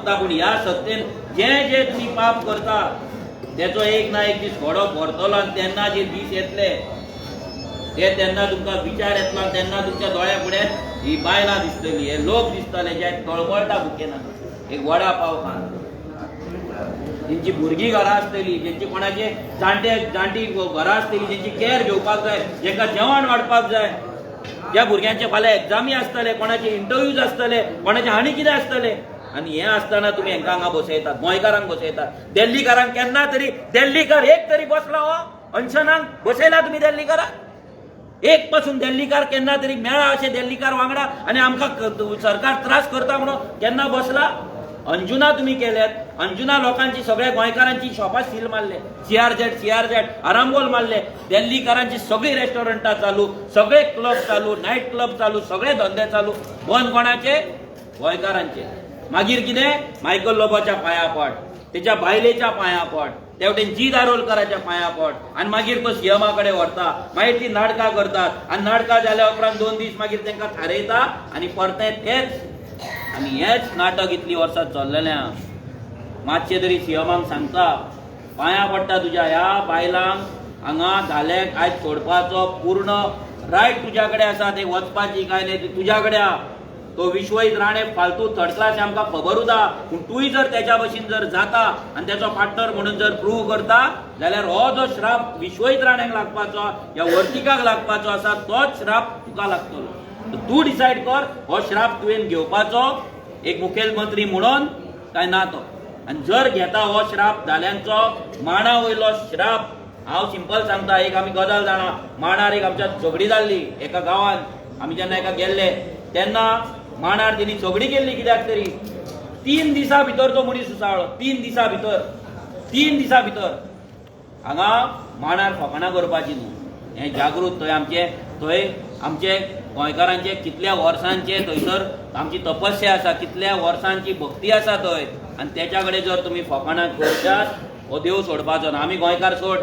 पण ह्या सत्तेन जे जे तुम्ही पाप करता त्याचो एक ना एक दीस घोडो भरतलो आणि तेन्ना जे दीस येतले हे तेन्ना तुमकां विचार येतलो आणि तेन्ना तुमच्या दोळ्या फुडें ही बायलां दिसतली, हे लोक दिसतले जे तळमळटा भुकेना एक वडा पाव खान, जेंची भुरगीं घरां आसतली, जेंची कोणाचे जाणटी घरां आसतली, जेंची कॅर घेवपाक जाय, जेका जेवण वाडपाक जाय, ज्या भुरग्यांचे फाल्यां एग्जामी आसतले, कोणाचे इंटरव्यूज आसतले, कोणाचे आनी कितें आसतले, आनी हें आसतना तुमी हेंकां हांगा बसयतात, गोंयकारांक बसयतात. दिल्लीकारांक केन्ना तरी दिल्लीकार एक तरी बसला हो अनशनाक बसयला तुमी दिल्लीकारांक एक पासून दिल्लीकार केन्ना तरी मेळा अशें दिल्लीकार वांगडा आनी आमकां सरकार त्रास करता म्हणून केन्ना बसला? अंजुना तुम्ही केल्यात. अंजुना लोकांची सगळ्या गोंयकारांची शॉपां सील मारले, सीआरझेड आरामबोल मारले, दिल्लीकारांची सगळी रेस्टॉरंटां चालू, सगळे क्लब चालू, नायट क्लब चालू, सगळे धंदे चालू. बंद कोणाचे? गोंयकारांचे. मागीर कितें? मायकल लोबोच्या पायापड, त्याच्या बायलेच्या पायापड, तेवटेन जी दारोलकराच्या पायापड, आनी मागीर तो सीएमा कडेन व्हरता. मागीर ती नाटकां करतात आनी नाटकां जाल्या उपरांत 2 दीस मागीर तांकां थारयता आनी परते तेच आनी हेच नाटक इतली वर्सां चल्लेलें. मातशें तरी सीएमाक सांगता, पांयां पडटा तुज्या ह्या बायलांक हांगा धालेक आयज सोडपाचो पूर्ण रायट तुज्या कडेन आसा. ते वचपाची काय नाही ती तुज्या कडेन आहा. तो विश्वजीत राणे फालतू थर्ड क्लास आमकां खबर उरता, पूण तूंय जर त्याच्या भशेन जर जाता आनी त्याचो पार्टनर म्हणून जर प्रूव करता जाल्यार हो जो श्राप विश्वजीत राण्याक लागपाचो या वर्तिकाक लागपाचो आसा तोच श्राप तुका लागतलो. तूं डिसायड कर हो श्राप तुवें घेवपाचो एक मुखेलमंत्री म्हणून काय ना तो. आनी जर घेता हो श्राप धाल्यांचो मांडा वयलो श्राप, हांव सिंपल सांगता. एक आमी गजाल जाणा, मांडार एक आमच्या झगडी जाल्ली एका गांवांत. आमी जेन्ना एका गेल्ले तेन्ना मांडार तेणी झगडी केल्ली कित्याक तरी. 3 दिसां भितर तो मनीस सुसाळ्ळो. 3 दिसां भितर हांगा मांडार फकाणां करपाची न्हू. हें जागृत थंय आमचे गोंयकारांचे कितल्या वर्सांचे थंयसर आमची तपस्या आसा, कितल्या वर्सांची भक्ती आसा थंय. आनी त्याच्या कडेन जर तुमी फकाणां करतात हो देव सोडपाचो ना. आमी गोंयकार सोड,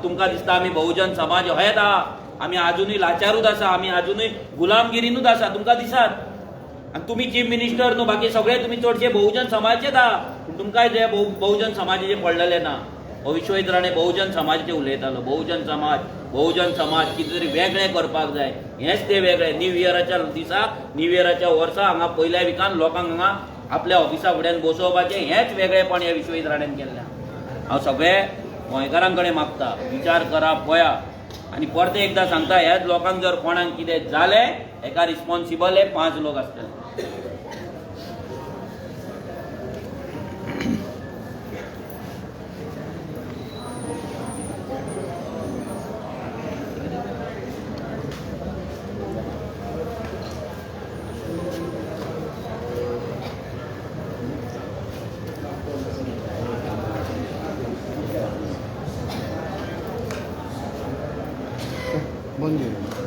तुमकां दिसता आमी बहुजन समाज हेत आहा, आमी आजुनूय लाचारूच आसा, आमी आजुनूय गुलामगिरीनूच आसा, तुमकां दिसात. आनी तुमी चीफ मिनिस्टर न्हू, बाकी सगळे तुमी चडशे बहुजन समाजाचेच आहा, पूण तुमकां जे बहुजन समाजाचे पडलेले ना. हो विश्वजीत राणे बहुजन समाजाचे उलयतालो. बहुजन समाज कितें तरी वेगळें करपाक जाय. हेंच ते वेगळें. न्यू इयराच्या दिसाक, न्यू इयराच्या वर्सा हांगा पयल्या विकान लोकांक हांगा आपल्या ऑफिसा फुड्यान बसोवपाचें हेंच वेगळेपण ह्या विश्वजीत राणेन केल्लें. हांव सगळे गोंयकारां कडेन मागता, विचार करा, पळया. आनी परते एकदां सांगता, ह्याच लोकांक जर कोणाक कितें जालें हेका रिस्पॉन्सिबल हे 5 लोक आसतले. Bom dia.